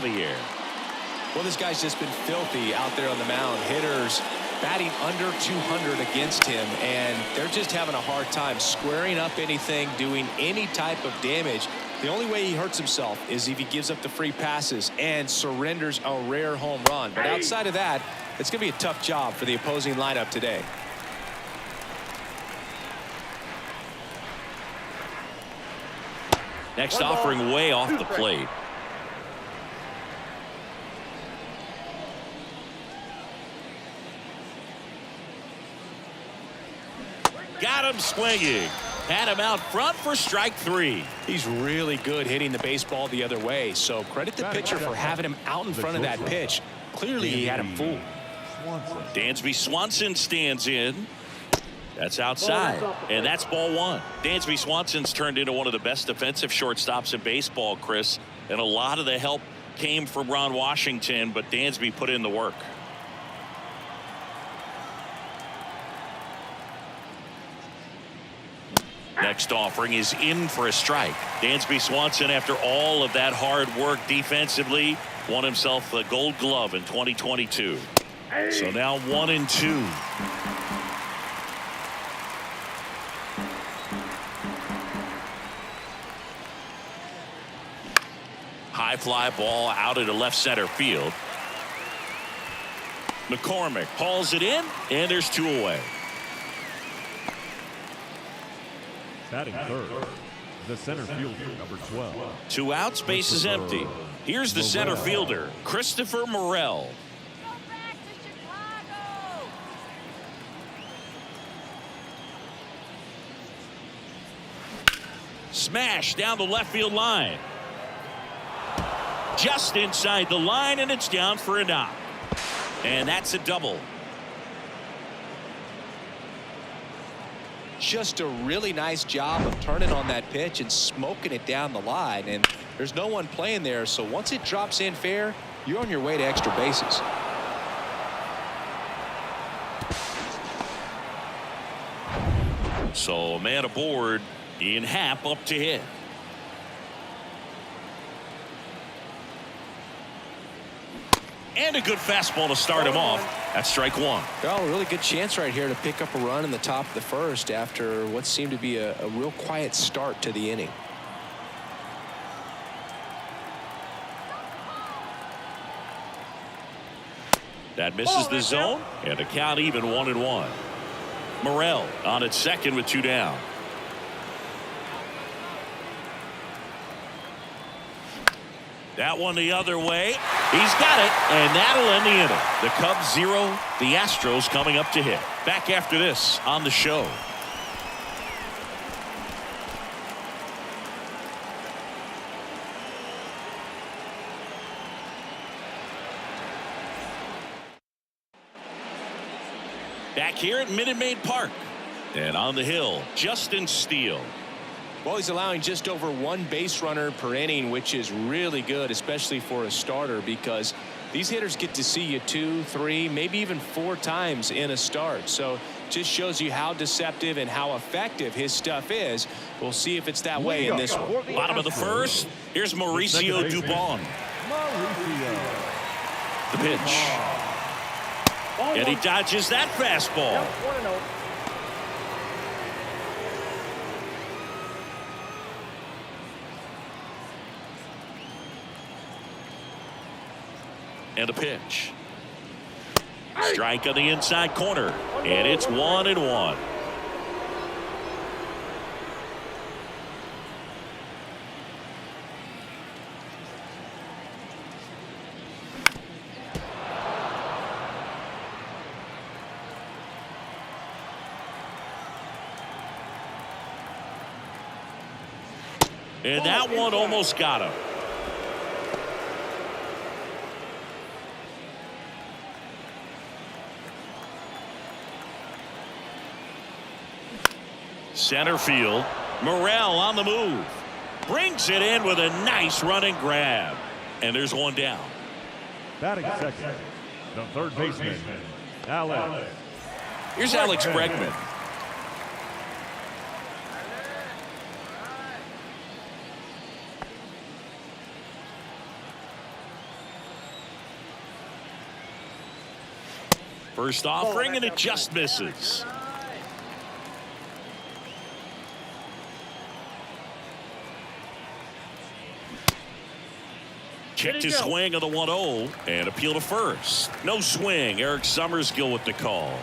Javier. Well, this guy's just been filthy out there on the mound. Hitters batting under 200 against him, and they're just having a hard time squaring up anything, doing any type of damage. The only way he hurts himself is if he gives up the free passes and surrenders a rare home run. But outside of that, it's going to be a tough job for the opposing lineup today. Next offering way off the plate. Got him swinging. Had him out front for strike 3. He's really good hitting the baseball the other way, so credit the pitcher for having him out in front of that pitch. Clearly he had him fooled. Dansby Swanson stands in. That's outside, and that's ball 1. Dansby Swanson's turned into one of the best defensive shortstops in baseball, Chris, and a lot of the help came from Ron Washington, but Dansby put in the work. Next offering is in for a strike. Dansby Swanson, after all of that hard work defensively, won himself a Gold Glove in 2022. So now 1-2. High fly ball out into left center field. McCormick hauls it in, and there's 2 away. Batting third, the center fielder, number 12. 2 outs, base is empty. Here's the center fielder, Christopher Morel. Smash down the left field line. Just inside the line, and it's down for a knock. And that's a double. Just a really nice job of turning on that pitch and smoking it down the line, and there's no one playing there, so once it drops in fair, you're on your way to extra bases. So a man aboard. Ian Happ up to hit. And a good fastball to start him off. That's strike 1. Well, a really good chance right here to pick up a run in the top of the first after what seemed to be a real quiet start to the inning. That misses the zone, and the count even 1-1. Morel on at second with 2 down. That one the other way. He's got it, and that'll end the inning. The Cubs 0, the Astros coming up to hit. Back after this on the show. Back here at Minute Maid Park. And on the hill, Justin Steele. Well, he's allowing just over 1 base runner per inning, which is really good, especially for a starter, because these hitters get to see you 2, 3, maybe even 4 times in a start. So just shows you how deceptive and how effective his stuff is. We'll see if it's that way in this one. Bottom of the first. Here's Mauricio Dubon. The pitch. And he dodges that fastball. And a pitch. Strike on the inside corner, and it's 1-1. And that one almost got him. Center field. Morel on the move. Brings it in with a nice running grab. And there's 1 down. Batting second, the third baseman, Alex. Here's Alex Bregman. First offering, and it just misses. Checked his swing on the 1-0 and appeal to first. No swing. Eric Summerskill with the call.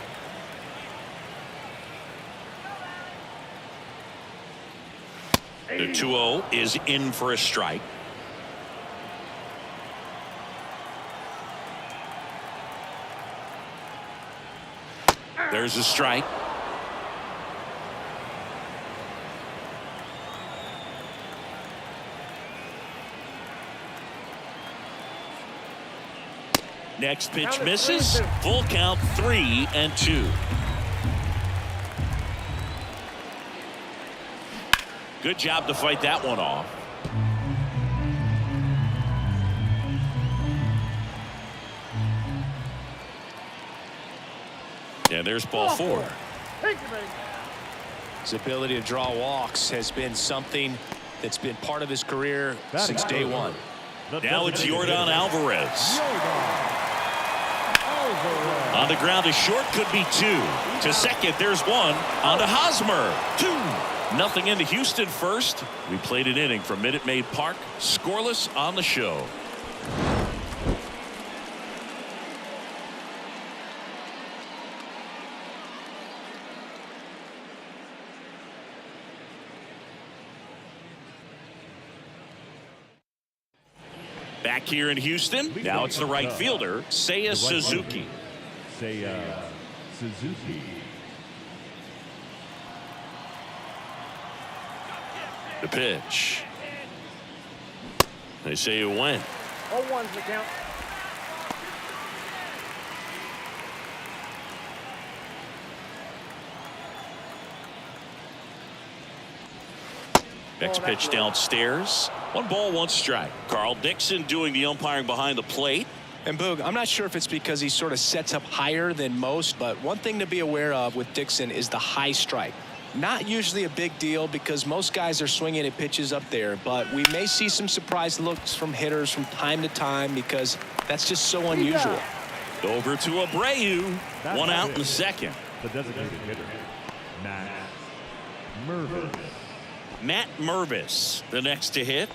The 2-0 is in for a strike. There's a strike. Next pitch misses. Full count, 3-2. Good job to fight that one off. And there's ball 4. His ability to draw walks has been something that's been part of his career since day one. Now it's Yordan Alvarez. On the ground, a short could be 2. To second, there's 1. On to Hosmer. 2-0 into Houston first. We played an inning from Minute Maid Park. Scoreless on the show. Back here in Houston, now it's the right fielder, Seiya Suzuki. Seiya Suzuki. The pitch. They say it went. 0-1's the count. Next pitch downstairs. 1 ball, 1 strike. Carl Dixon doing the umpiring behind the plate. And Boog, I'm not sure if it's because he sort of sets up higher than most, but one thing to be aware of with Dixon is the high strike. Not usually a big deal because most guys are swinging at pitches up there, but we may see some surprise looks from hitters from time to time because that's just so unusual. Over to Abreu. 1 out in the second. The designated hitter, Matt Mervis. Matt Mervis, the next to hit.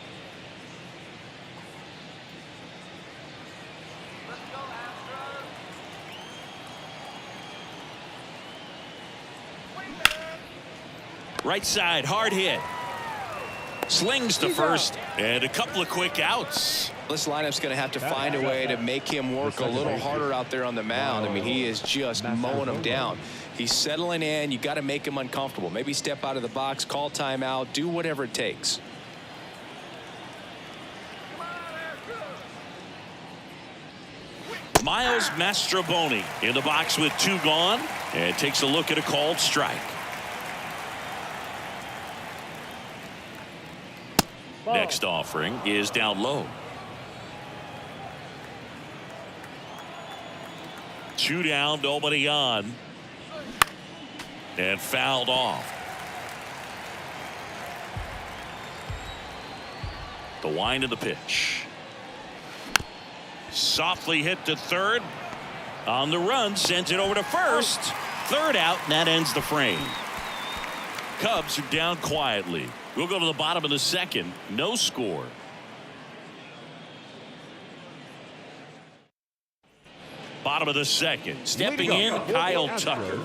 Right side, hard hit. Slings to first, and a couple of quick outs. This lineup's going to have to find a way to make him work a little harder out there on the mound. I mean, he is just mowing them down. He's settling in. You got to make him uncomfortable. Maybe step out of the box, call timeout, do whatever it takes. Miles Mastrobuoni in the box with 2 gone, and takes a look at a called strike. Next offering is down low. 2 down, nobody on. And fouled off. The wind of the pitch. Softly hit to third. On the run, sends it over to first. 3rd out, and that ends the frame. Cubs are down quietly. We'll go to the bottom of the second. No score. Bottom of the second. Stepping in, Kyle Tucker.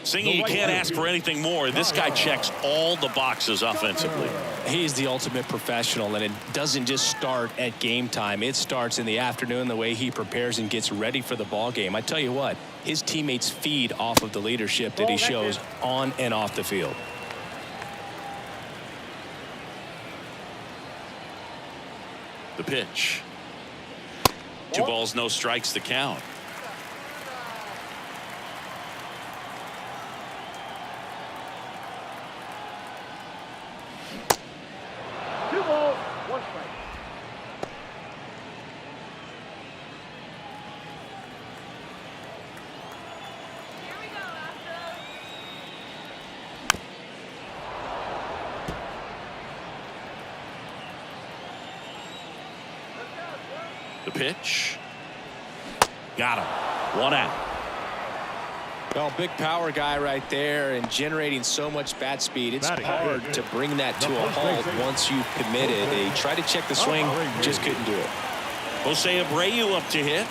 Singing, you can't ask for anything more. This guy checks all the boxes offensively. He's the ultimate professional, and it doesn't just start at game time. It starts in the afternoon, the way he prepares and gets ready for the ball game. I tell you what, his teammates feed off of the leadership that he shows on and off the field. The pitch. 2 balls, no strikes to count. The pitch. Got him. 1 out. Well, big power guy right there and generating so much bat speed. It's hard to bring that to a halt once you've committed. They tried to check the swing, just couldn't do it. Jose Abreu up to hit.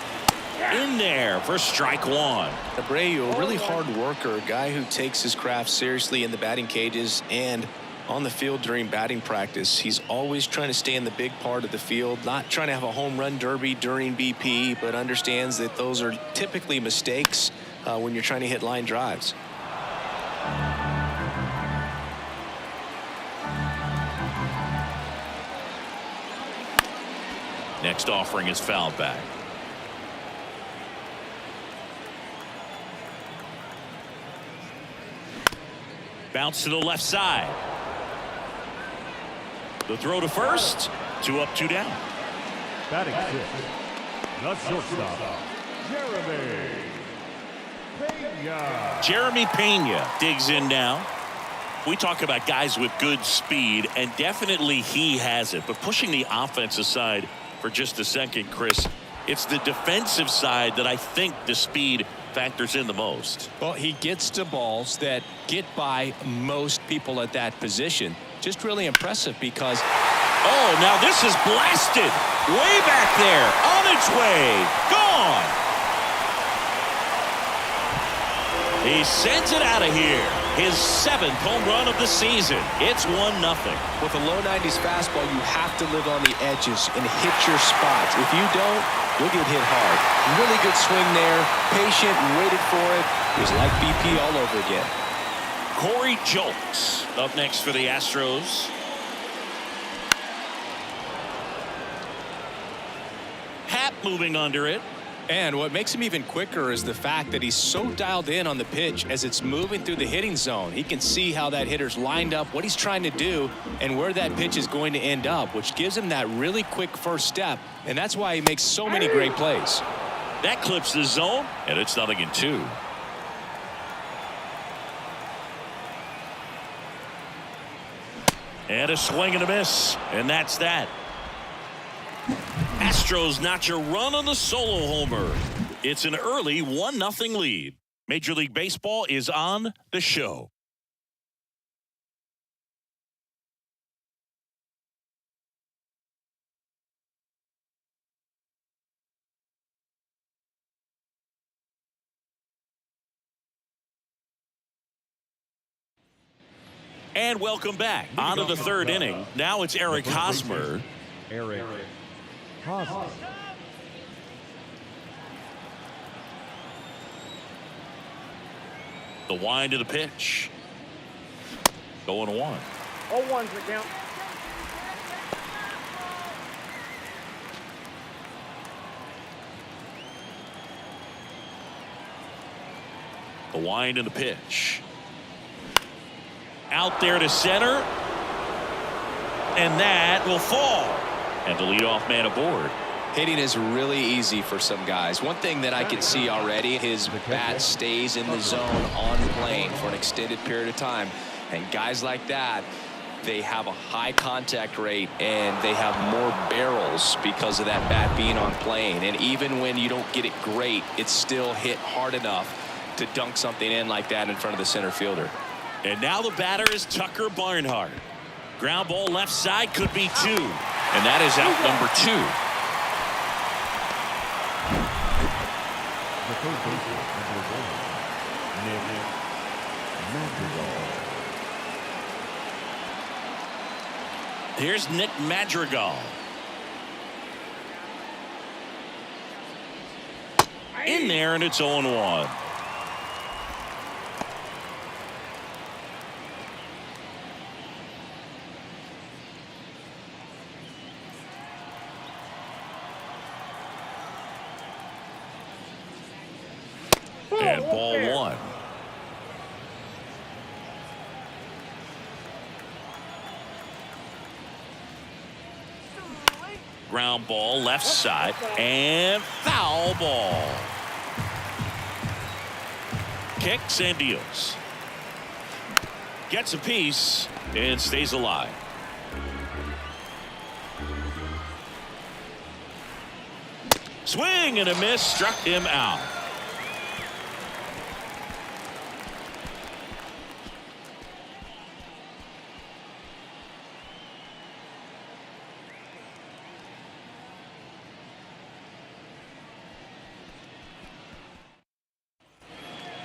In there for strike one. Abreu, a really hard worker, a guy who takes his craft seriously in the batting cages and on the field during batting practice. He's always trying to stay in the big part of the field, not trying to have a home run derby during BP, but understands that those are typically mistakes when you're trying to hit line drives. Next offering is fouled back. Bounce to the left side. The throw to first. 2 up, 2 down. Batting fifth, the shortstop, Jeremy Pena digs in now. We talk about guys with good speed, and definitely he has it. But pushing the offensive side for just a second, Chris, it's the defensive side that I think the speed factors in the most. Well, he gets to balls that get by most people at that position. Just really impressive because... Oh, now this is blasted. Way back there. On its way. Gone. He sends it out of here. His 7th home run of the season. It's 1-0. With a low 90s fastball, you have to live on the edges and hit your spots. If you don't, you'll get hit hard. Really good swing there. Patient, waited for it. It was like BP all over again. Corey Julks up next for the Astros. Happ moving under it. And what makes him even quicker is the fact that he's so dialed in on the pitch as it's moving through the hitting zone. He can see how that hitter's lined up, what he's trying to do, and where that pitch is going to end up, which gives him that really quick first step. And that's why he makes so many great plays. That clips the zone, and it's 0-2. And a swing and a miss, and that's that. Astros notch a run on the solo homer. It's an early 1-0 lead. Major League Baseball is on the show. And welcome back. On to the 3rd inning. Now it's Eric Hosmer. Eric Hosmer. The wind of the pitch. 0-1. 0-1's the count. The wind and the pitch. Out there to center. And that will fall. And the leadoff man aboard. Hitting is really easy for some guys. One thing that I can see already, his bat stays in the zone on plane for an extended period of time. And guys like that, they have a high contact rate and they have more barrels because of that bat being on plane. And even when you don't get it great, it's still hit hard enough to dunk something in like that in front of the center fielder. And now the batter is Tucker Barnhart. Ground ball left side, could be 2. And that is out number 2. The third baseman, number 1, Nick Madrigal. Here's Nick Madrigal. In there, and it's 0-1. And ball 1. Ground ball left side and foul ball. Kicks and deals. Gets a piece and stays alive. Swing and a miss, struck him out.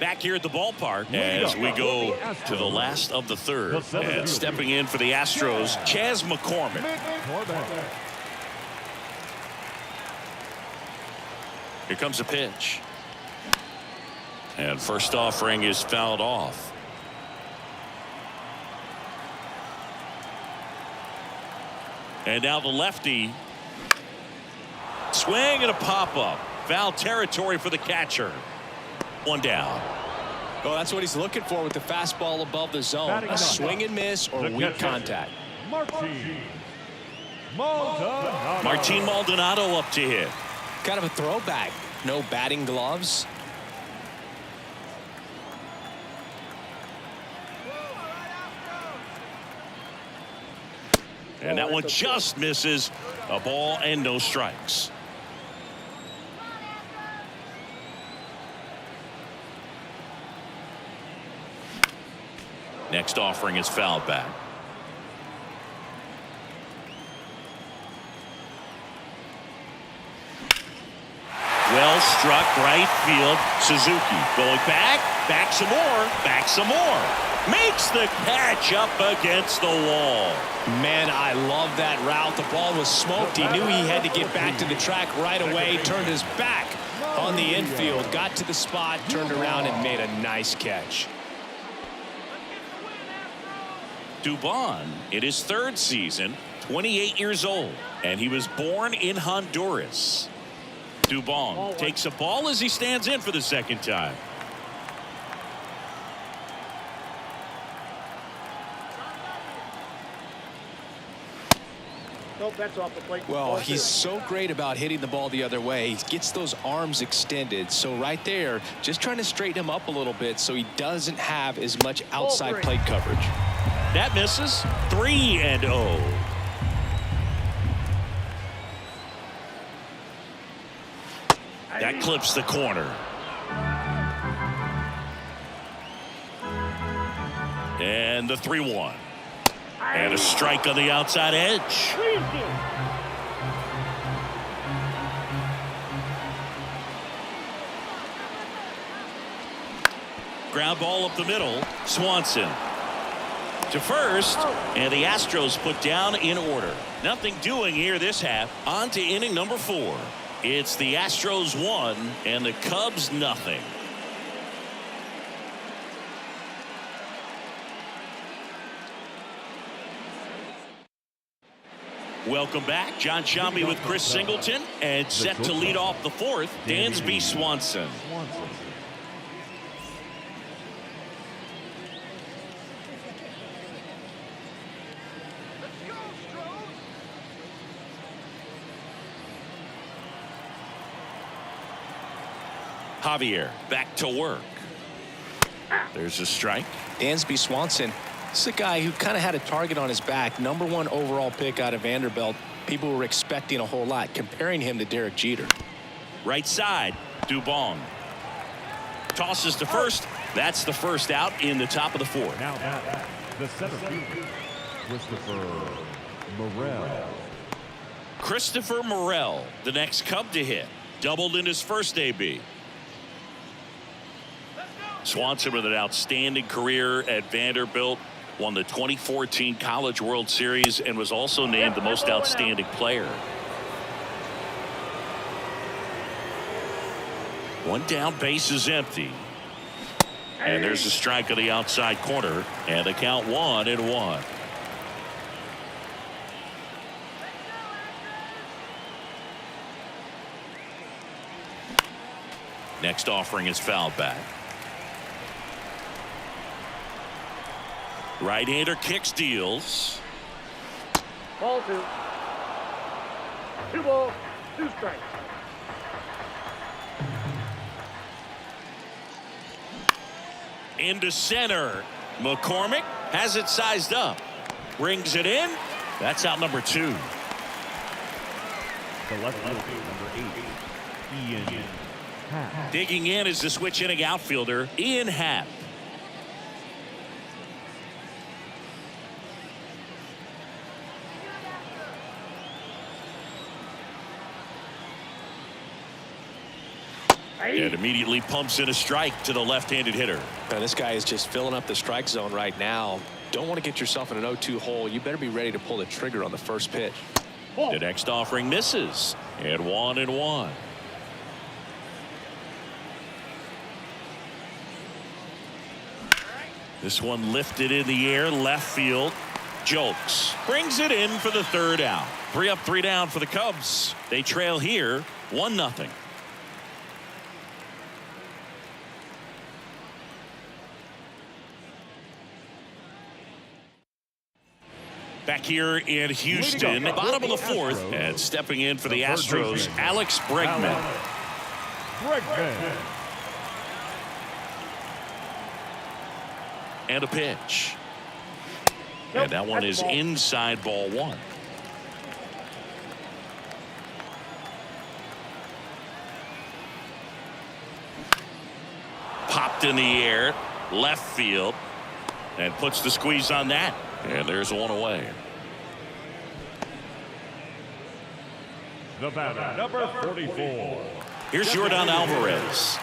Back here at the ballpark as we go to the last of the third. And stepping in for the Astros, Chas McCormick. Here comes a pitch. And first offering is fouled off. And now the lefty. Swing and a pop-up. Foul territory for the catcher. One down. Well, that's what he's looking for with the fastball above the zone. A swing and miss or weak contact. Martin Maldonado up to hit. Kind of a throwback. No batting gloves. And that one just misses. A ball and no strikes. Next offering is fouled back. Well struck right field. Suzuki going back some more. Makes the catch up against the wall. Man, I love that route. The ball was smoked. He knew he had to get back to the track right away. Turned his back on the infield. Got to the spot, turned around, and made a nice catch. Dubon in his third season, 28 years old, and he was born in Honduras. Dubon takes a ball as he stands in for the second time. Nope, that's off the plate. Well, he's so great about hitting the ball the other way. He gets those arms extended. So right there, just trying to straighten him up a little bit so he doesn't have as much outside plate coverage. That misses. 3-0. That clips the corner. And the 3-1. And a strike on the outside edge. Ground ball up the middle. Swanson to first, and the Astros put down in order. Nothing doing here this half. On to inning number 4. It's the Astros 1 and the Cubs nothing. Welcome back. John Shambi with Chris Singleton, and set to lead off the fourth, Dansby Swanson. Javier back to work. There's a strike. Dansby Swanson. This is a guy who kind of had a target on his back. #1 overall pick out of Vanderbilt. People were expecting a whole lot, comparing him to Derek Jeter. Right side, Dubon. Tosses to first. That's the first out in the top of the fourth. Now back, the center fielder, Christopher Morel, the next Cub to hit. Doubled in his first AB. Swanson with an outstanding career at Vanderbilt. Won the 2014 College World Series and was also named the most outstanding player. One down, base is empty. And there's a strike on the outside corner, and the count 1-1. Next offering is fouled back. Right-hander kicks, deals. Ball 2. 2 balls, 2 strikes. Into center. McCormick has it sized up. Brings it in. That's out number 2. The left fielder, number 8, Ian Happ. Digging in is the switch inning outfielder, Ian Happ. And immediately pumps in a strike to the left-handed hitter. Now, this guy is just filling up the strike zone right now. Don't want to get yourself in an 0-2 hole. You better be ready to pull the trigger on the first pitch. The next offering misses. And 1-1. This one lifted in the air, left field. Jokes brings it in for the third out. 3 up, 3 down for the Cubs. They trail here 1-0. Back here in Houston, bottom of the fourth, and stepping in for the Astros, Alex Bregman. And a pitch. And that one is inside, ball 1. Popped in the air, left field, and puts the squeeze on that. And there's 1 away. The batter, number 44. Here's Jordan Alvarez.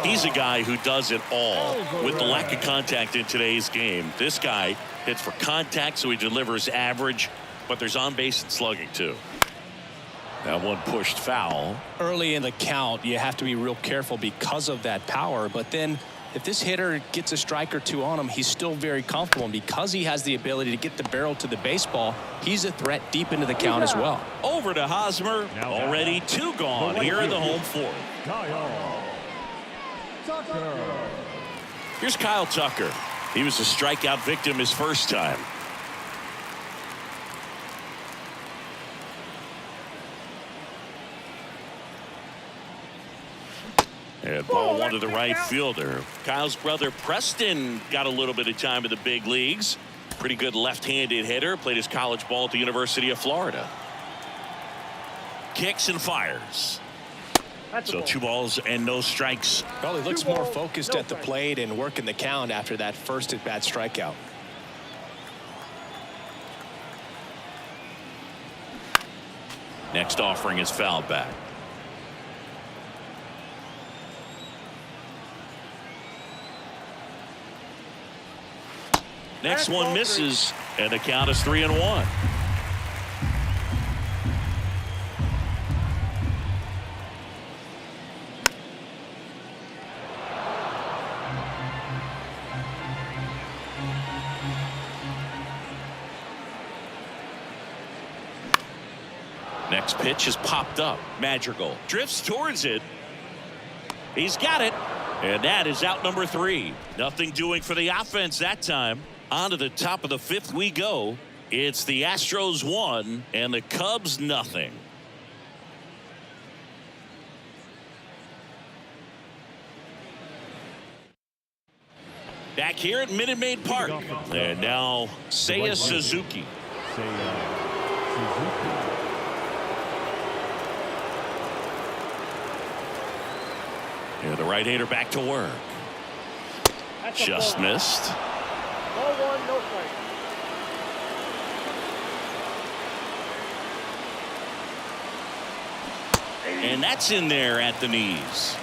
He's a guy who does it all. With the lack of contact in today's game, this guy hits for contact, so he delivers average, but there's on base and slugging too. That one pushed foul. Early in the count, you have to be real careful because of that power, but then if this hitter gets a strike or 2 on him, he's still very comfortable. And because he has the ability to get the barrel to the baseball, he's a threat deep into the count as well. Over to Hosmer. Already 2 gone here in the home fourth. Here's Kyle Tucker. He was a strikeout victim his first time. And ball 1 to the right fielder. Kyle's brother Preston got a little bit of time in the big leagues. Pretty good left-handed hitter. Played his college ball at the University of Florida. Kicks and fires. So 2 balls and no strikes. Well, he looks more focused at the plate and working the count after that first at-bat strikeout. Next offering is fouled back. Next one misses, and the count is 3-1. Next pitch is popped up. Madrigal drifts towards it. He's got it, and that is out number 3. Nothing doing for the offense that time. On to the top of the 5th we go. It's the Astros 1 and the Cubs nothing. Back here at Minute Maid Park. And now Seiya Suzuki. And the right-hander back to work. Just missed. Ball 1, no strike. And that's in there at the knees.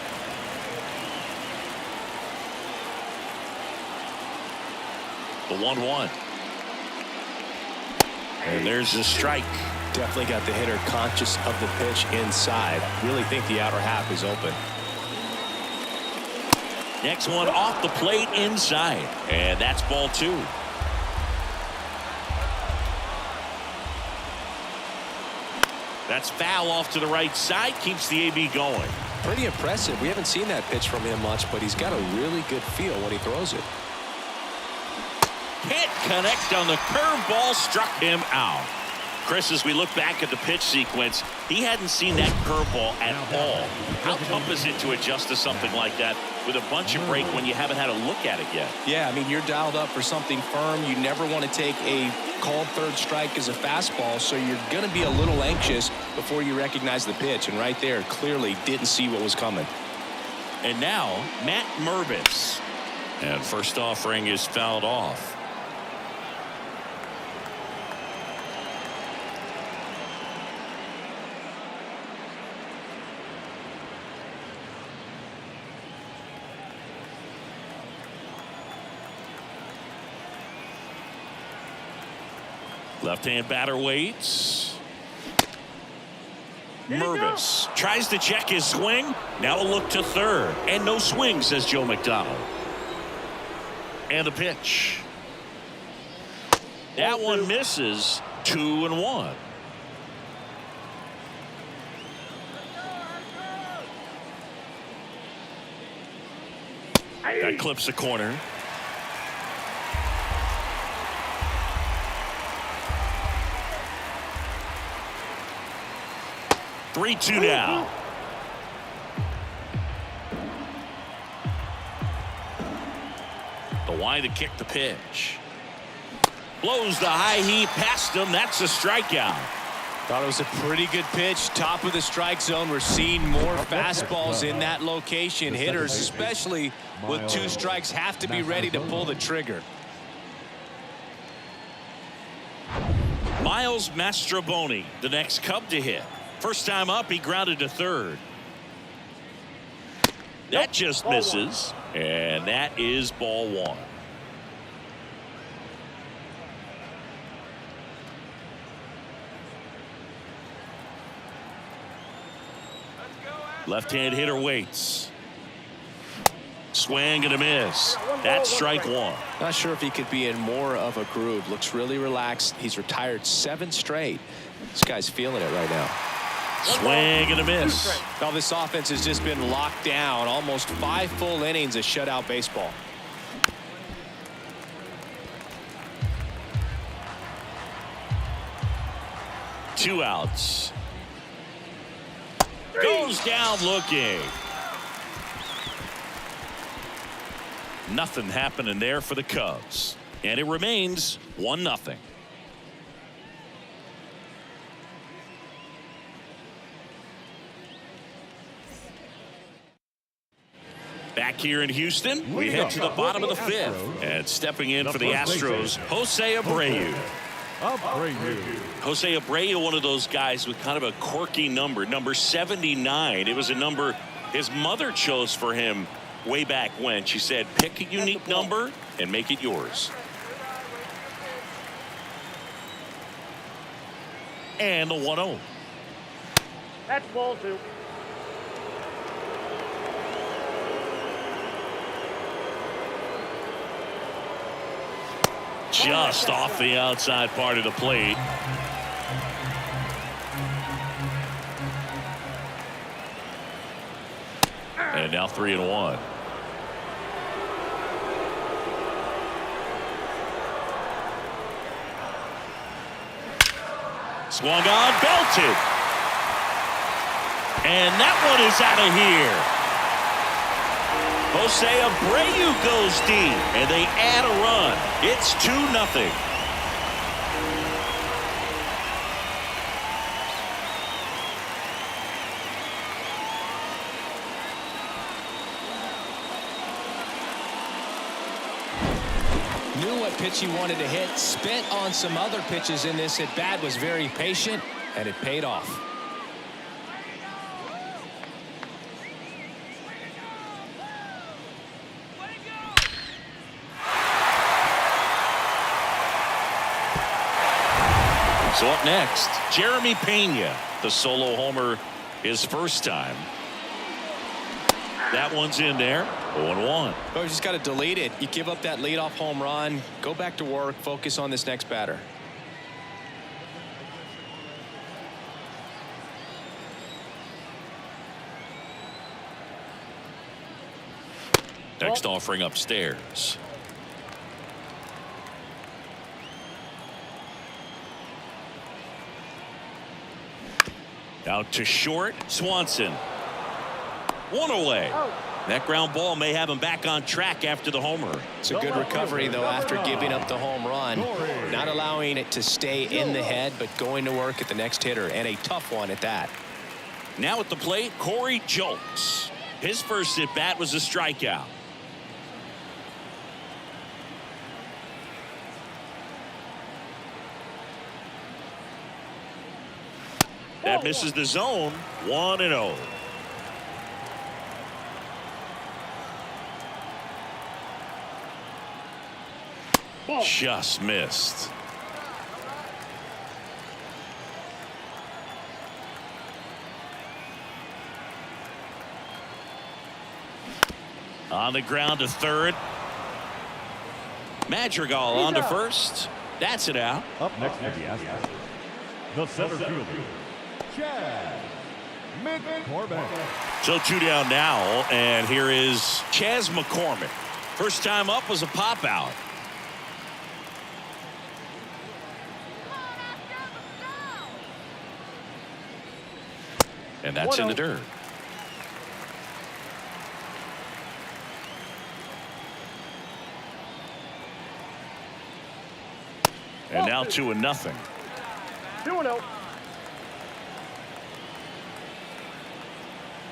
The 1-1. And there's the strike. Definitely got the hitter conscious of the pitch inside. Really think the outer half is open. Next one off the plate inside. And that's ball 2. That's foul off to the right side. Keeps the AB going. Pretty impressive. We haven't seen that pitch from him much, but he's got a really good feel when he throws it. Can't connect on the curveball. Struck him out. Chris, as we look back at the pitch sequence, he hadn't seen that curveball at all. How tough is it to adjust to something like that with a bunch of break when you haven't had a look at it yet? Yeah, I mean, you're dialed up for something firm. You never want to take a called third strike as a fastball, so you're going to be a little anxious before you recognize the pitch. And right there, clearly didn't see what was coming. And now, Matt Mervis. And first offering is fouled off. Left-hand batter waits. Mervis tries to check his swing. Now a look to third. And no swing, says Joe McDonald. And the pitch. That one misses. 2-1. That clips the corner. Three-two now. The wide to kick the pitch. Blows the high heat past him. That's a strikeout. Thought it was a pretty good pitch. Top of the strike zone. We're seeing more fastballs in that location. Hitters, especially with 2 strikes, have to be ready to pull the trigger. Miles Mastroboni, the next Cub to hit. First time up, he grounded to third. That just misses, and that is ball 1. Left-hand hitter waits. Swing and a miss. That's strike 1. Not sure if he could be in more of a groove. Looks really relaxed. He's retired 7 straight. This guy's feeling it right now. Swing and a miss. Now this offense has just been locked down. Almost 5 full innings of shutout baseball. Two outs. Goes down looking. Nothing happening there for the Cubs. And it remains 1-0. Back here in Houston, we head to the bottom of the 5th. And stepping in for the Astros, Jose Abreu. Jose Abreu, one of those guys with kind of a quirky number 79. It was a number his mother chose for him way back when. She said, pick a unique number and make it yours. And the 1-0. That's ball 2. Just off the outside part of the plate. And now 3-1. Swung on, belted. And that one is out of here. Jose Abreu goes deep, and they add a run. It's 2-0. Knew what pitch he wanted to hit. Spent on some other pitches in this at bat. Was very patient, and it paid off. So up next, Jeremy Pena, the solo homer his first time. That one's in there. 0-1. Oh, you just got to delete it. You give up that leadoff home run. Go back to work. Focus on this next batter. Next offering upstairs. Out to short, Swanson. One away. That ground ball may have him back on track after the homer. It's a good recovery, though, after giving up the home run. Not allowing it to stay in the head, but going to work at the next hitter, and a tough one at that. Now at the plate, Corey Julks. His first at bat was a strikeout. That misses the zone. 1-0. Just missed. On the ground to third. Madrigal on to first. That's it out. Up next for the Astros, the center fielder, Chad McCormick. So 2 down now, and here is Chas McCormick. First time up was a pop out. And that's in the dirt. And now 2-0. 2-0.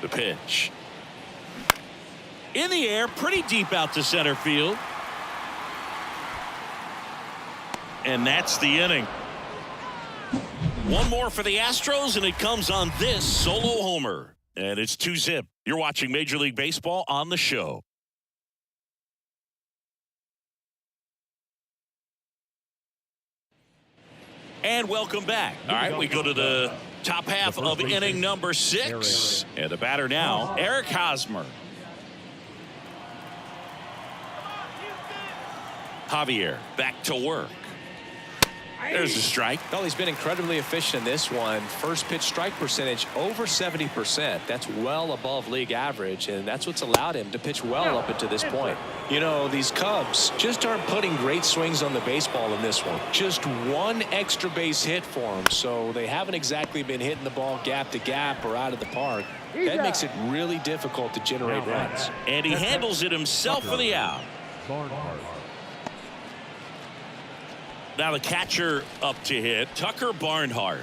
The pitch. In the air, pretty deep out to center field. And that's the inning. One more for the Astros, and it comes on this solo homer. And it's 2-0. You're watching Major League Baseball on the show. And welcome back. All right, we go to the top half of inning number 6. And the batter now, Eric Hosmer. Javier back to work. There's a strike. Well, he's been incredibly efficient in this one. First pitch strike percentage over 70%. That's well above league average, and that's what's allowed him to pitch well up until this point. You know, these Cubs just aren't putting great swings on the baseball in this one. Just one extra base hit for them, so they haven't exactly been hitting the ball gap to gap or out of the park. That makes it really difficult to generate runs. And he handles it himself for the out. Now the catcher up to hit, Tucker Barnhart.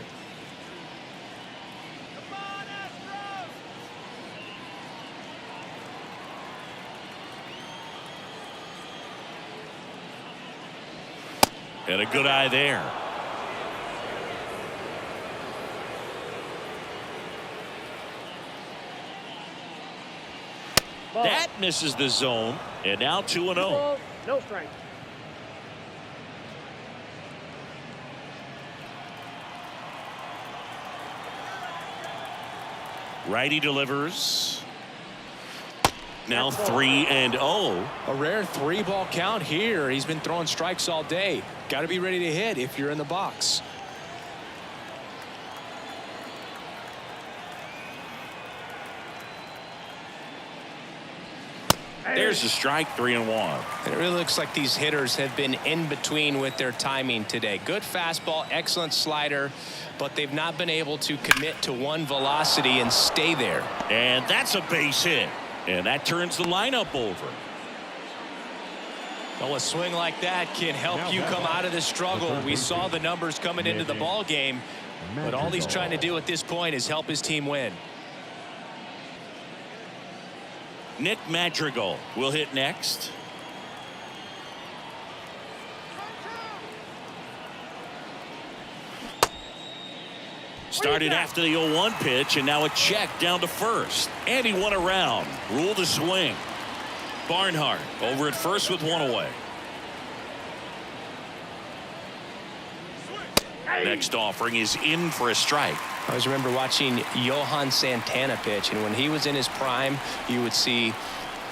And a good eye there. Ball. That misses the zone, and now 2-0. Ball, no strike. Righty delivers. Now 3-0. A rare 3-ball count here. He's been throwing strikes all day. Got to be ready to hit if you're in the box. There's a strike, 3-1. It really looks like these hitters have been in between with their timing today. Good fastball, excellent slider, but they've not been able to commit to one velocity and stay there. And that's a base hit. And that turns the lineup over. Well, a swing like that can help you come out of the struggle. We saw the numbers coming into the ball game, but all he's trying to do at this point is help his team win. Nick Madrigal will hit next. Started after the 0-1 pitch, and now a check down to first. And he won around. Ruled a swing. Barnhart over at first with one away. Next offering is in for a strike. I always remember watching Johan Santana pitch, and when he was in his prime, you would see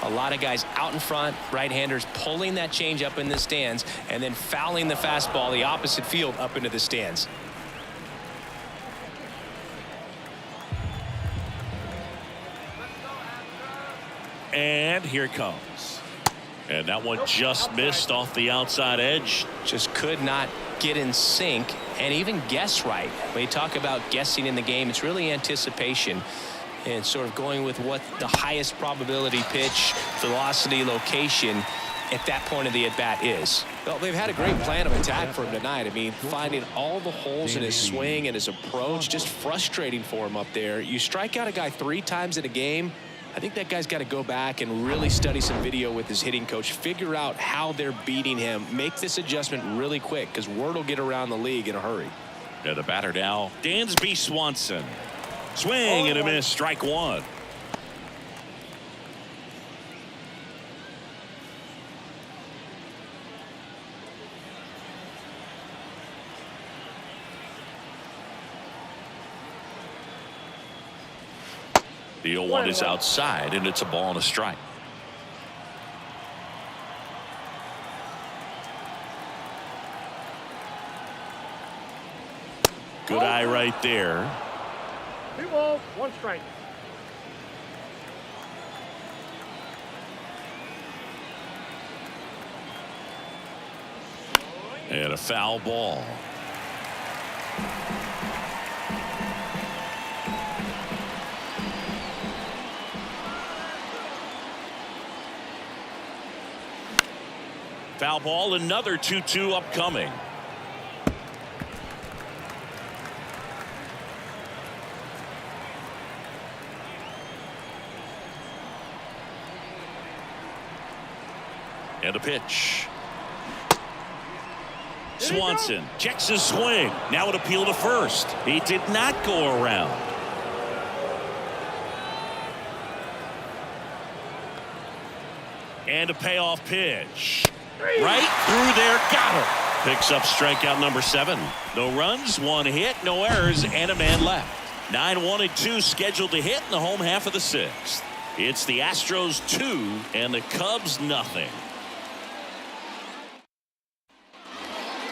a lot of guys out in front, right-handers pulling that change up in the stands and then fouling the fastball the opposite field up into the stands. And here it comes. And that one just missed off the outside edge. Just could not get in sync and even guess right. When you talk about guessing in the game, it's really anticipation and sort of going with what the highest probability pitch, velocity, location at that point of the at-bat is. Well, they've had a great plan of attack for him tonight. I mean, finding all the holes in his swing and his approach, just frustrating for him up there. You strike out a guy 3 times in a game, I think that guy's got to go back and really study some video with his hitting coach, figure out how they're beating him, make this adjustment really quick, because word will get around the league in a hurry. Yeah, the batter now, Dansby Swanson. Swing and a miss, strike one. The 0-1 is outside, and it's a ball and a strike. Good eye right there. 2 balls, 1 strike. And a foul ball. Foul ball, another 2-2 upcoming. And a pitch. Swanson checks his swing. Now an appeal to first. He did not go around. And a payoff pitch. Right through there. Got him. Picks up strikeout number 7. No runs, 1 hit, no errors, and a man left. 9-1-2 scheduled to hit in the home half of the 6th. It's the Astros 2 and the Cubs nothing.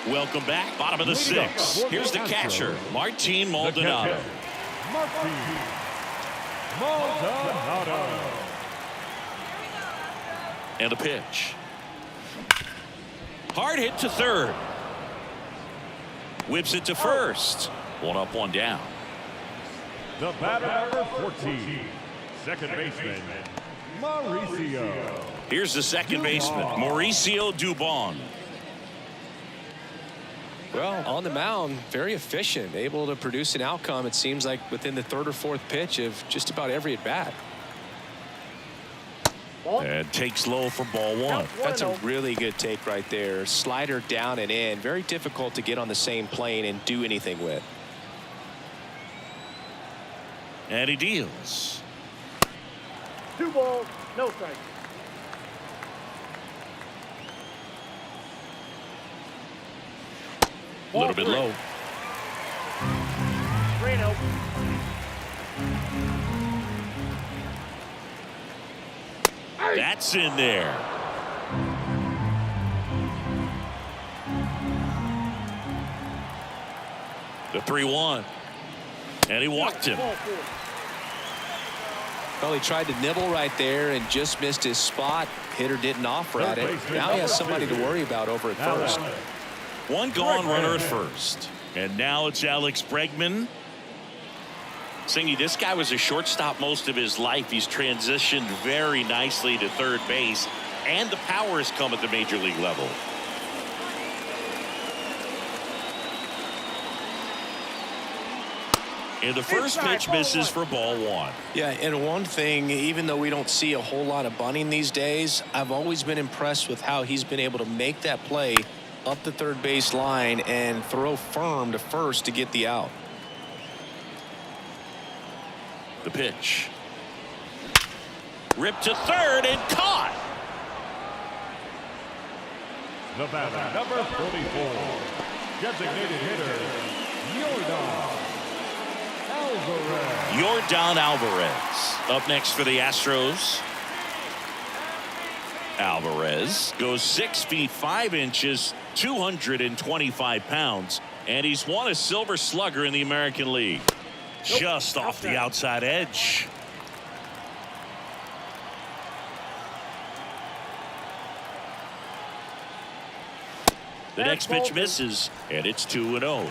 Welcome back. Bottom of the 6th. Here's the catcher, Martin Maldonado. Martin Maldonado. And a pitch. Hard hit to third. Whips it to first. 1 up, 1 down. The batter, number 14, second baseman, Mauricio. Here's the second baseman, Mauricio Dubon. Well, on the mound, very efficient, able to produce an outcome, it seems like, within the 3rd or 4th pitch of just about every at-bat. And takes low for ball 1. That's a really good take right there. Slider down and in. Very difficult to get on the same plane and do anything with. And he deals. 2 balls, no strikes. A little bit low. 3-0. That's in there. The 3-1. And he walked him. Well, he tried to nibble right there and just missed his spot. Hitter didn't offer at it. Now he has somebody to worry about over at first. 1 gone, runner at first. And now it's Alex Bregman. Singy, this guy was a shortstop most of his life. He's transitioned very nicely to third base, and the power has come at the major league level. And the first pitch misses for ball 1. Yeah, and one thing, even though we don't see a whole lot of bunting these days, I've always been impressed with how he's been able to make that play up the third base line and throw firm to first to get the out. The pitch. Ripped to third and caught. The batter, number 44, designated hitter, Yordan Alvarez up next for the Astros. Alvarez goes 6 feet 5 inches, 225 pounds, and he's won a Silver Slugger in the American League. Just off the outside edge. The next pitch misses, and it's 2-0.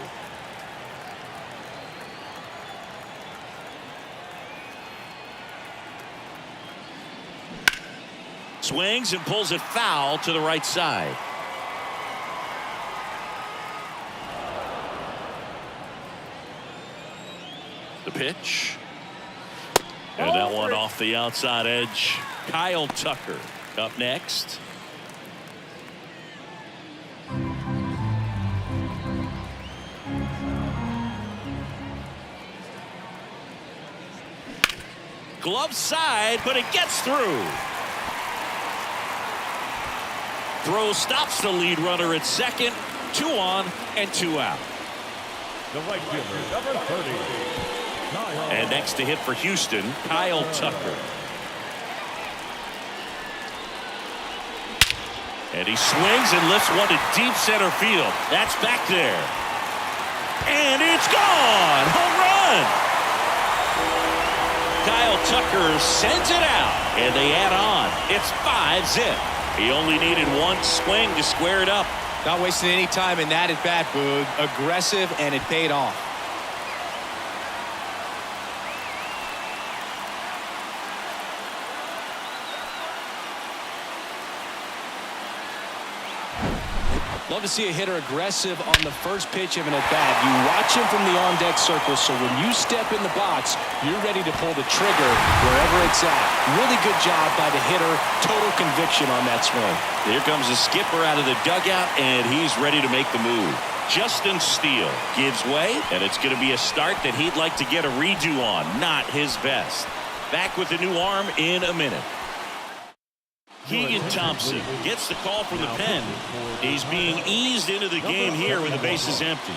Swings and pulls it foul to the right side. The pitch. And that one off the outside edge. Kyle Tucker up next. Glove side, but it gets through. Throw stops the lead runner at second. 2 on and 2 out. The right fielder, number 30. And next to hit for Houston, Kyle Tucker. And he swings and lifts one to deep center field. That's back there. And it's gone. Home run. Kyle Tucker sends it out, and they add on. It's 5-zip. He only needed one swing to square it up. Not wasting any time in that at bat, Boog. Aggressive, and it paid off. Love to see a hitter aggressive on the first pitch of an at-bat. You watch him from the on-deck circle, so when you step in the box, you're ready to pull the trigger wherever it's at. Really good job by the hitter. Total conviction on that swing. Here comes the skipper out of the dugout, and he's ready to make the move. Justin Steele gives way, and it's going to be a start that he'd like to get a redo on. Not his best. Back with the new arm in a minute. Keegan Thompson gets the call from the pen. He's being eased into the game here with the bases empty.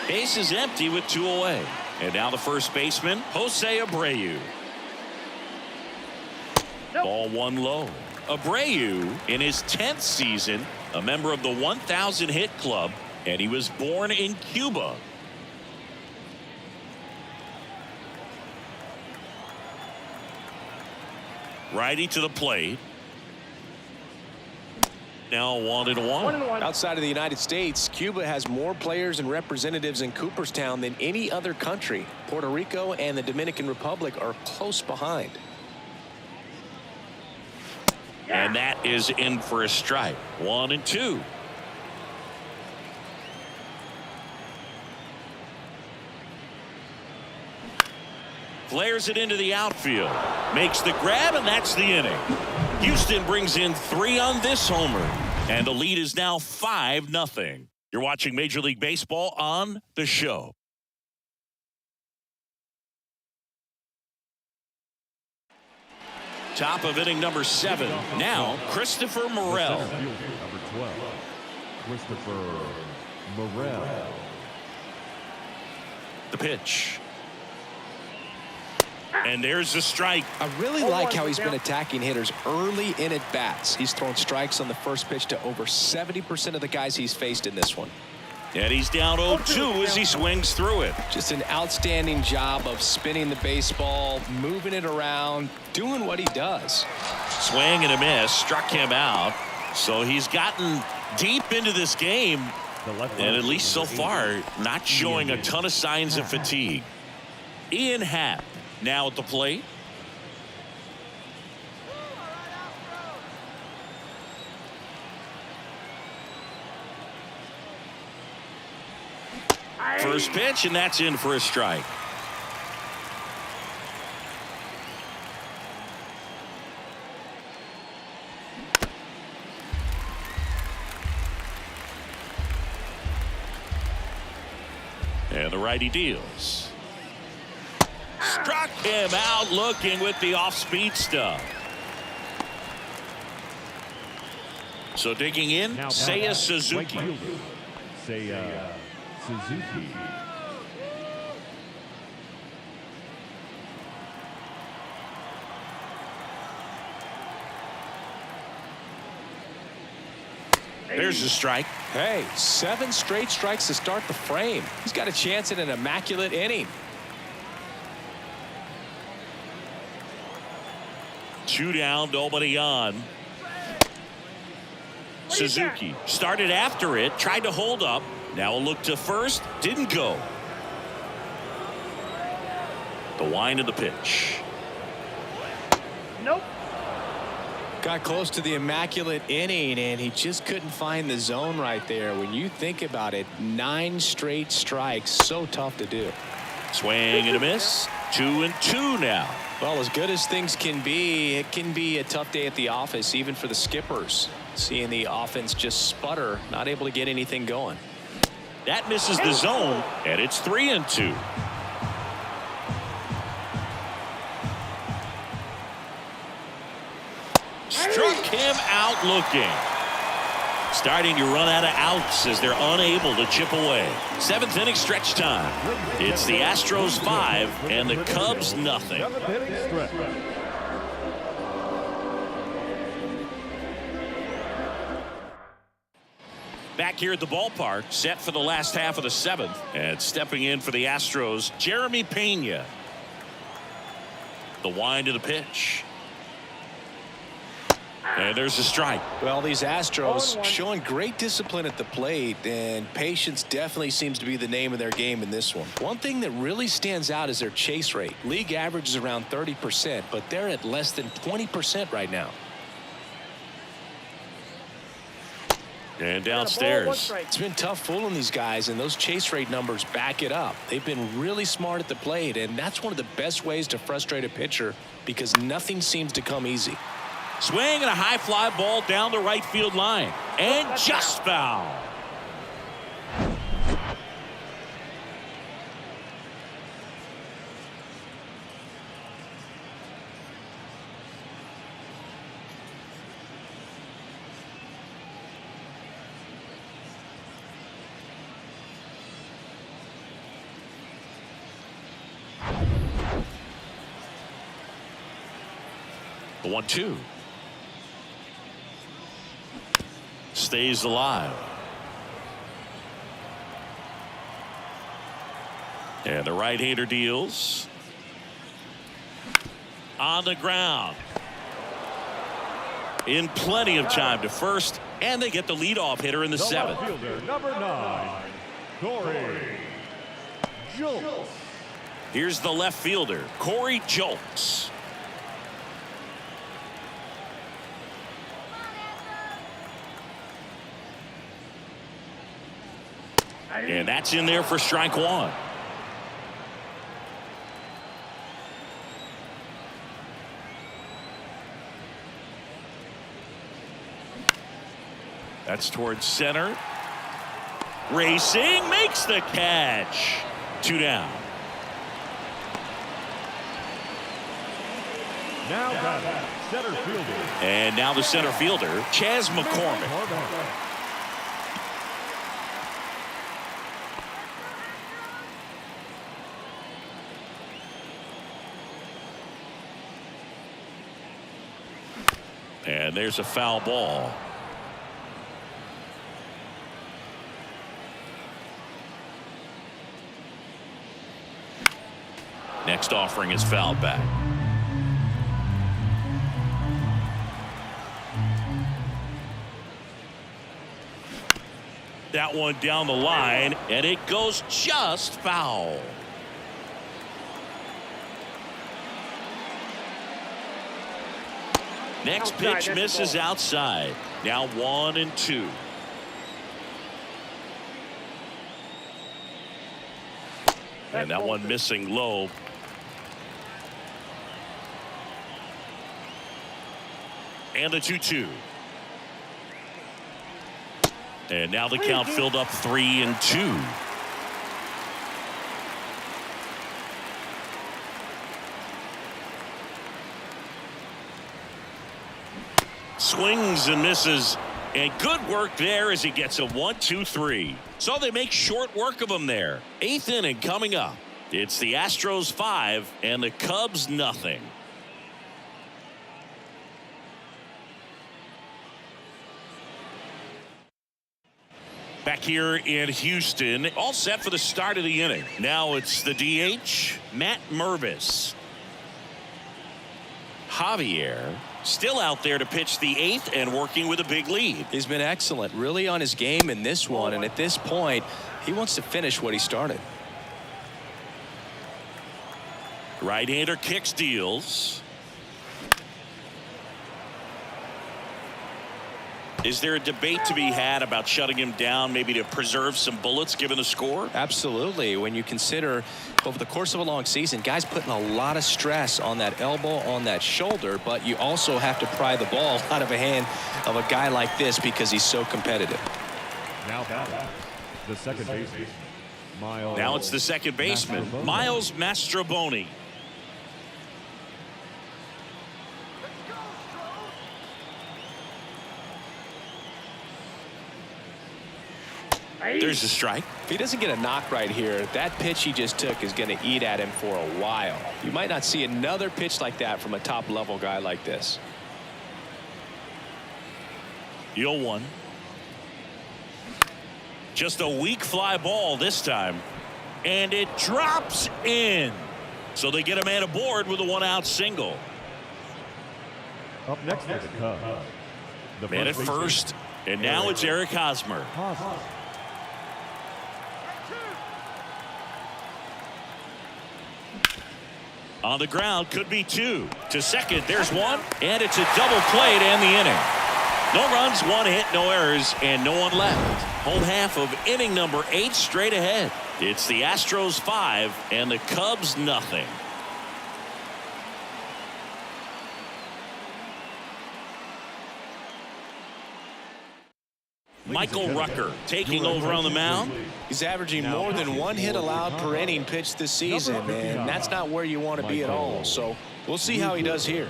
Bases empty with 2 away. And now the first baseman, Jose Abreu. Ball 1 low. Abreu, in his 10th season, a member of the 1,000 hit club, and he was born in Cuba. Righty to the plate. Now 1-1. Outside of the United States, Cuba has more players and representatives in Cooperstown than any other country. Puerto Rico and the Dominican Republic are close behind. And that is in for a strike. 1-2. Flares it into the outfield. Makes the grab, and that's the inning. Houston brings in 3 on this homer. And the lead is now 5-0. You're watching Major League Baseball on The Show. Top of inning number 7. Now, Christopher Morel. Number 12, Christopher Morel. The pitch. And there's the strike. I really like how he's been attacking hitters early in at bats. He's thrown strikes on the first pitch to over 70% of the guys he's faced in this one. And he's down 0-2 as he swings through it. Just an outstanding job of spinning the baseball, moving it around, doing what he does. Swing and a miss, struck him out. So he's gotten deep into this game, and at least so far, not showing a ton of signs of fatigue. Ian Happ now at the plate. First pitch, and that's in for a strike. And the righty deals. Struck him out looking with the off-speed stuff. So digging in, Seiya Suzuki. Seiya Suzuki. There's the strike. Hey, 7 straight strikes to start the frame. He's got a chance at an immaculate inning. 2 down, nobody on. Suzuki started after it, tried to hold up. Now a look to first, didn't go. The wind of the pitch. Nope. Got close to the immaculate inning, and he just couldn't find the zone right there. When you think about it, 9 straight strikes, so tough to do. Swing and a miss. 2-2 now. Well, as good as things can be, it can be a tough day at the office, even for the skippers. Seeing the offense just sputter, not able to get anything going. That misses the zone, and it's 3-2. Struck him out looking. starting to run out of outs as they're unable to chip away. 7th inning stretch time. It's the Astros 5 and the Cubs nothing. 7th inning stretch. Back here at the ballpark, set for the last half of the 7th, and stepping in for the Astros, Jeremy Pena. The wind of the pitch. And there's a strike. Well, these Astros showing great discipline at the plate, and patience definitely seems to be the name of their game in this one. One thing that really stands out is their chase rate. League average is around 30%, but they're at less than 20% right now. And downstairs. It's been tough fooling these guys, and those chase rate numbers back it up. They've been really smart at the plate, and that's one of the best ways to frustrate a pitcher because nothing seems to come easy. Swing and a high fly ball down the right field line. And just foul. The 1-2. Stays alive. And the right-hander deals. On the ground. In plenty of time to first, and they get the leadoff hitter in the 7th. Fielder, number 9, Corey Julks. Here's the left fielder, Corey Julks. And that's in there for strike 1. That's towards center. Racing, makes the catch. 2 down. Now batting, center fielder. And now the center fielder, Chas McCormick. And there's a foul ball. Next offering is fouled back. That one down the line, and it goes just foul. Next pitch misses outside. Now 1-2. And that one missing low. And the 2-2. And now the count filled up 3-2. Swings and misses, and good work there as he gets a 1-2-3. So they make short work of him there. 8th inning coming up. It's the Astros 5 and the Cubs nothing. Back here in Houston, all set for the start of the inning. Now it's the DH, Matt Mervis. Javier still out there to pitch the 8th and working with a big lead. He's been excellent, really on his game in this one, and at this point he wants to finish what he started. Right-hander kicks, deals. Is there a debate to be had about shutting him down, maybe to preserve some bullets given the score? Absolutely. When you consider over the course of a long season, guys putting a lot of stress on that elbow, on that shoulder, but you also have to pry the ball out of a hand of a guy like this because he's so competitive. Now the second baseman, Miles. Now it's the second baseman, Miles Mastrobuoni. There's a strike. If he doesn't get a knock right here, that pitch he just took is going to eat at him for a while. You might not see another pitch like that from a top-level guy like this. 0-1. Just a weak fly ball this time. And it drops in. So they get a man aboard with a one-out single. Up next for the Cubs. The Man at first. And now it's Eric Hosmer. On the ground, could be two. To second, there's one. And it's a double play to end the inning. No runs, one hit, no errors, and no one left. Home half of inning number 8 straight ahead. It's the Astros 5 and the Cubs nothing. Michael Rucker taking over on the mound. He's averaging more than 1 hit allowed per inning pitched this season, and that's not where you want to be at all. So we'll see how he does here.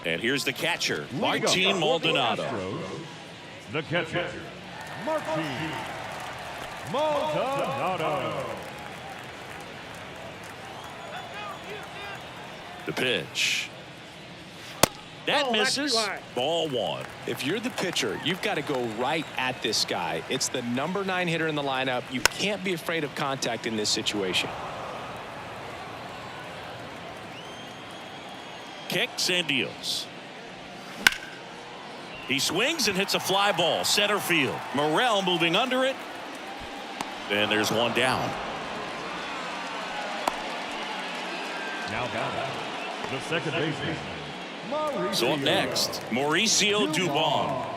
And here's the catcher, Martin Maldonado. The catcher, Martin Maldonado. The pitch. That misses. Ball 1. If you're the pitcher, you've got to go right at this guy. It's the number 9 hitter in the lineup. You can't be afraid of contact in this situation. Kicks and deals. He swings and hits a fly ball center field. Morel moving under it. And there's one down. Now batting, the second baseman. So up next, Mauricio Dubon.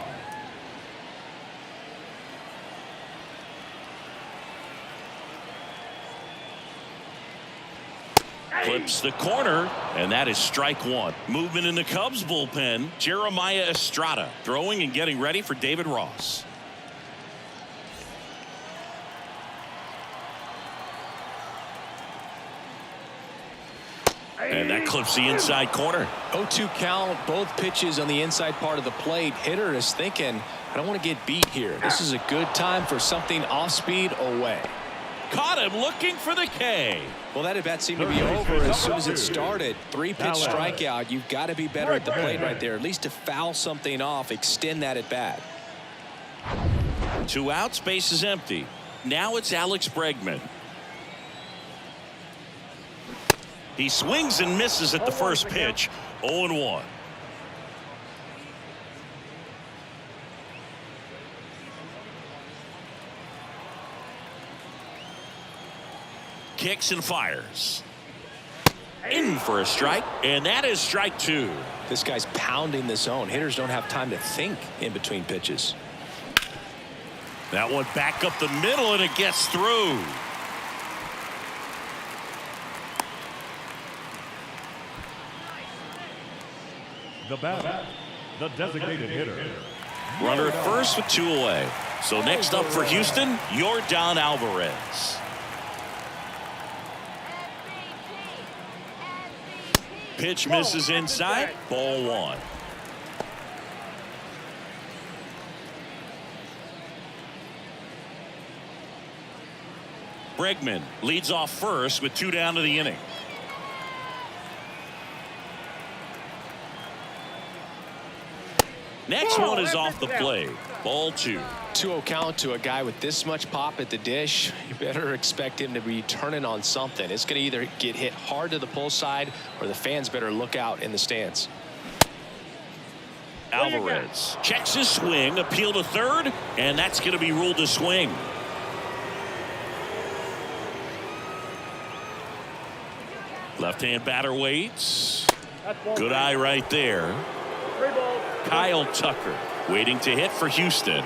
Clips the corner, and that is strike 1. Movement in the Cubs bullpen. Jeremiah Estrada throwing and getting ready for David Ross. And that clips the inside corner. 0-2 count, both pitches on the inside part of the plate. Hitter is thinking, I don't want to get beat here. This is a good time for something off speed away. Caught him looking for the K. Well, that at bat seemed to be over as soon as it started. 3-pitch strikeout. You've got to be better at the plate right there, at least to foul something off, extend that at bat. 2 outs, base is empty. Now it's Alex Bregman. He swings and misses at the first pitch. 0-1. Kicks and fires. In for a strike, and that is strike 2. This guy's pounding the zone. Hitters don't have time to think in between pitches. That one back up the middle, and it gets through. The batter, the designated hitter. Runner at first with 2 away. So next up for Houston, Yordan Alvarez. Pitch misses inside. Ball 1. Bregman leads off first with 2 down to the inning. Next one is off the plate. Ball 2. 2-0 count to a guy with this much pop at the dish. You better expect him to be turning on something. It's going to either get hit hard to the pull side, or the fans better look out in the stands. Alvarez checks his swing, appeal to third, and that's going to be ruled a swing. Left-hand batter waits. Good eye right there. Kyle Tucker waiting to hit for Houston.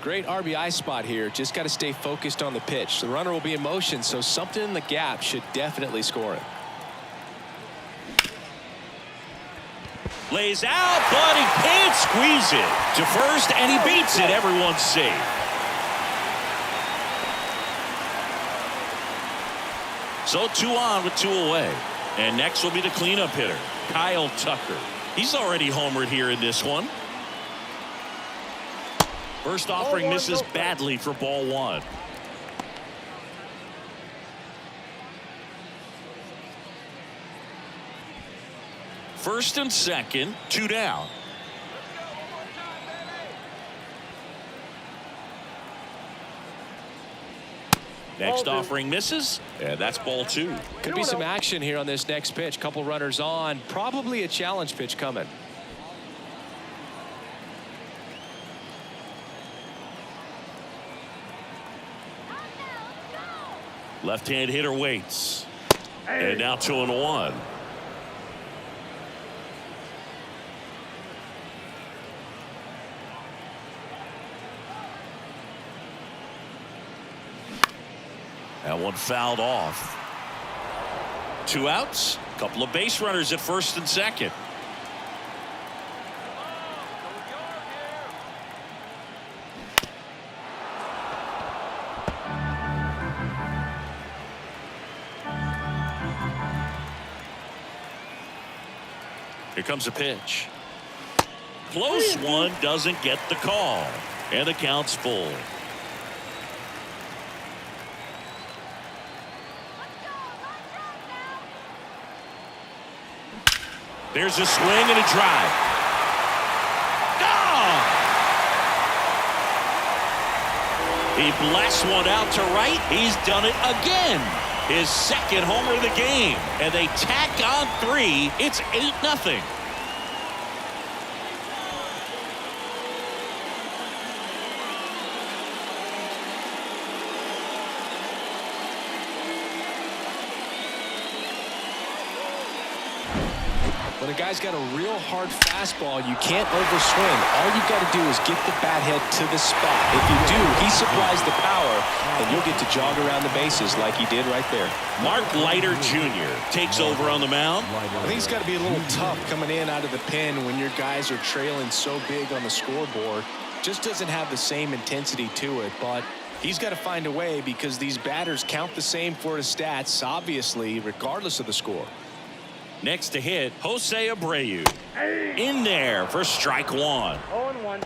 Great RBI spot here. Just got to stay focused on the pitch. The runner will be in motion, so something in the gap should definitely score it. Lays out, but he can't squeeze it to first, and he beats it. Everyone's safe. So 2 on with 2 away. And next will be the cleanup hitter, Kyle Tucker. He's already homered here in this one. First offering misses badly for ball 1. First and second, 2 down. Next offering misses, and that's ball 2. Could be some action here on this next pitch. Couple runners on. Probably a challenge pitch coming. Left-hand hitter waits. And now 2-1. That one fouled off. 2 outs. Couple of base runners at first and second. Here comes a pitch. Close one, doesn't get the call. And the count's full. There's a swing and a drive. Gone! He blasts one out to right. He's done it again. His second homer of the game. And they tack on 3. It's 8-0. When a guy's got a real hard fastball, you can't overswing. All you've got to do is get the bat head to the spot. If you do, he supplies the power, and you'll get to jog around the bases like he did right there. Mark Leiter Jr. takes over on the mound. I think it's got to be a little tough coming in out of the pen when your guys are trailing so big on the scoreboard. Just doesn't have the same intensity to it, but he's got to find a way because these batters count the same for his stats, obviously, regardless of the score. Next to hit, Jose Abreu. In there for strike 1. 0-1.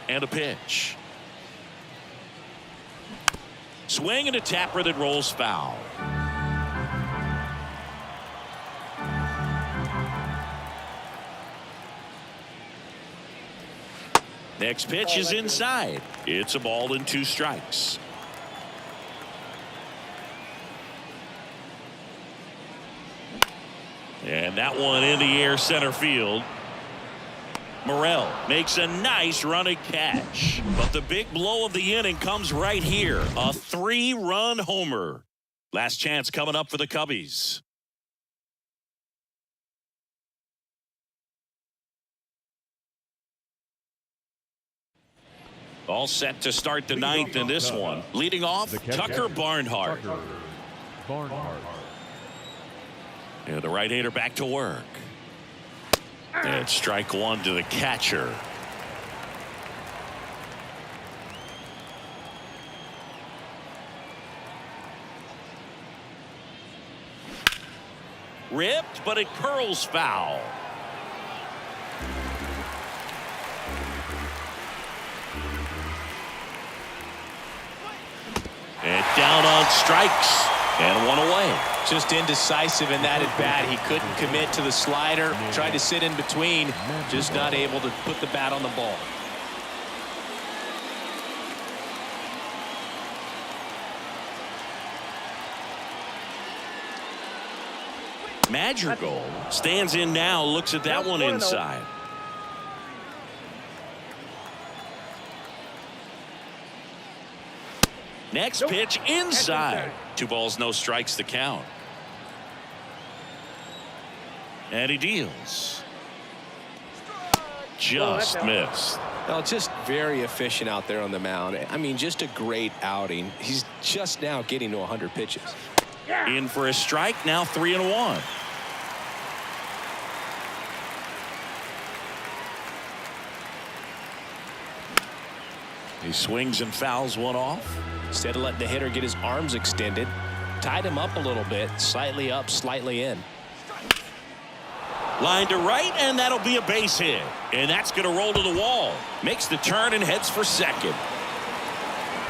And a pitch. Swing and a tapper that rolls foul. Next pitch is inside. It's a ball and 2 strikes. And that one in the air center field. Morel makes a nice running catch. But the big blow of the inning comes right here. A 3-run homer. Last chance coming up for the Cubbies. All set to start the 9th in this one. Leading off, Tucker Barnhart. And the right-hander back to work. And strike 1 to the catcher. Ripped, but it curls foul. And down on strikes. And 1 away. Just indecisive in that at bat. He couldn't commit to the slider. Tried to sit in between. Just not able to put the bat on the ball. Madrigal stands in now. Looks at that one inside. Next pitch inside. 2 balls, no strikes to count. And he deals. Just missed. Well, just very efficient out there on the mound. I mean, just a great outing. He's just now getting to 100 pitches. In for a strike, now 3-1. He swings and fouls one off. Instead of letting the hitter get his arms extended, tied him up a little bit, slightly up, slightly in. Line to right, and that'll be a base hit. And that's going to roll to the wall. Makes the turn and heads for second.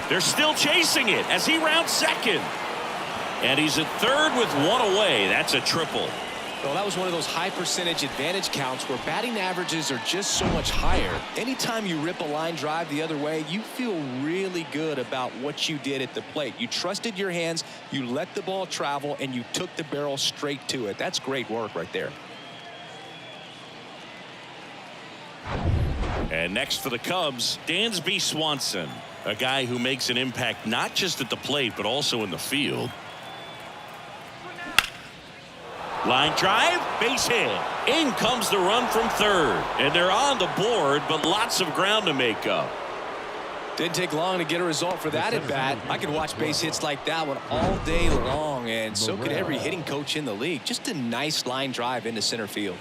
They're still chasing it as he rounds second. And he's at third with one away. That's a triple. Well, that was one of those high percentage advantage counts where batting averages are just so much higher. Anytime you rip a line drive the other way, you feel really good about what you did at the plate. You trusted your hands, you let the ball travel, and you took the barrel straight to it. That's great work right there. And next for the Cubs, Dansby Swanson, a guy who makes an impact not just at the plate but also in the field. Line drive, base hit. In comes the run from third, and they're on the board, but lots of ground to make up. Didn't take long to get a result for that at bat. I could watch base hits like that one all day long, and so could every hitting coach in the league. Just a nice line drive into center field.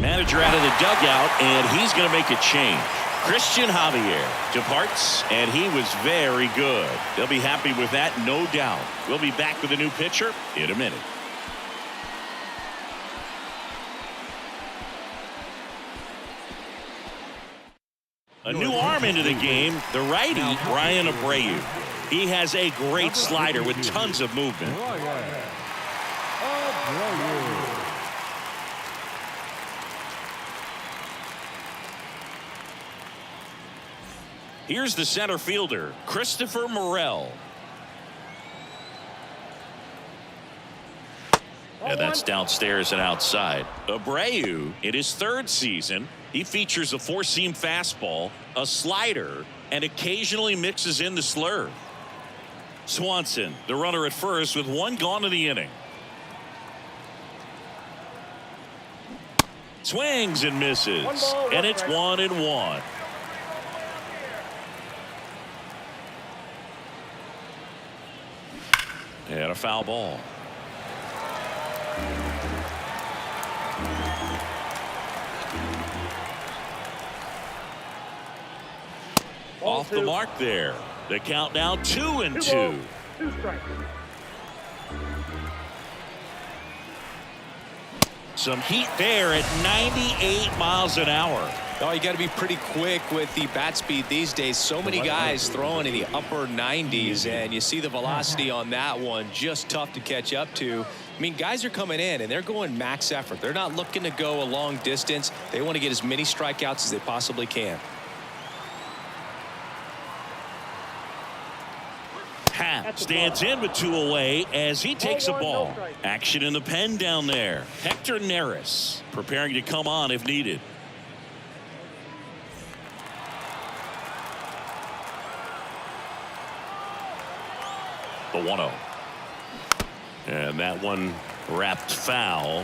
Manager out of the dugout, and he's going to make a change. Christian Javier departs, and he was very good. They'll be happy with that, no doubt. We'll be back with a new pitcher in a minute. A new arm into the game, the righty, Ryan Abreu. He has a great slider with tons of movement. Here's the center fielder, Christopher Morel. And that's downstairs and outside. Abreu, in his third season, he features a four-seam fastball, a slider, and occasionally mixes in the slurve. Swanson, the runner at first with one gone in the inning. Swings and misses, and it's 1-1. And a foul ball. Off the mark there. The count now 2-2. 2 strikes. Some heat there at 98 miles an hour. Oh, you got to be pretty quick with the bat speed these days. So many guys throwing in the upper 90s, and you see the velocity on that one, just tough to catch up to. I mean, guys are coming in and they're going max effort. They're not looking to go a long distance. They want to get as many strikeouts as they possibly can. Happ stands in with 2 away as he takes a ball. Action in the pen down there. Hector Neris preparing to come on if needed. The 1-0. And that one wrapped foul.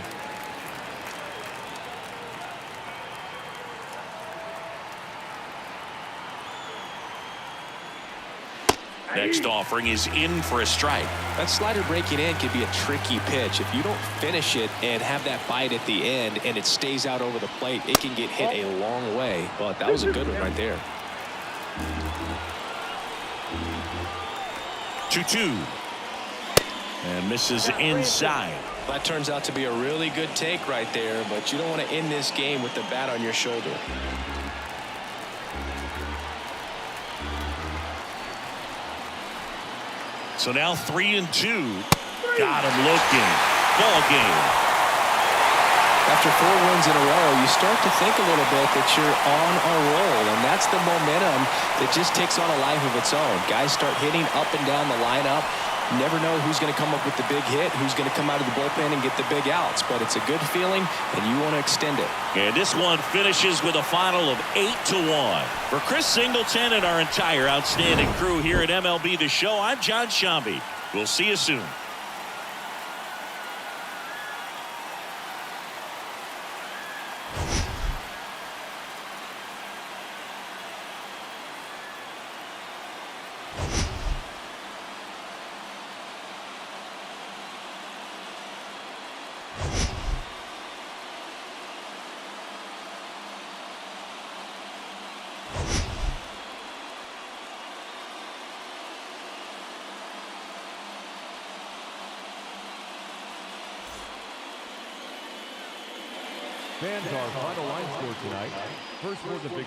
Next offering is in for a strike. That slider breaking in can be a tricky pitch. If you don't finish it and have that bite at the end and it stays out over the plate, it can get hit a long way. But that was a good one right there. 2-2. And misses inside. That turns out to be a really good take right there, but you don't want to end this game with the bat on your shoulder. So now 3-2. Got him looking. Ball game. After 4 wins in a row, you start to think a little bit that you're on a roll, and that's the momentum that just takes on a life of its own. Guys start hitting up and down the lineup. You never know who's going to come up with the big hit, who's going to come out of the bullpen and get the big outs, but it's a good feeling, and you want to extend it. And this one finishes with a final of 8-1. For Chris Singleton and our entire outstanding crew here at MLB The Show, I'm John Shambi. We'll see you soon. Fans, our final line score tonight. First for the big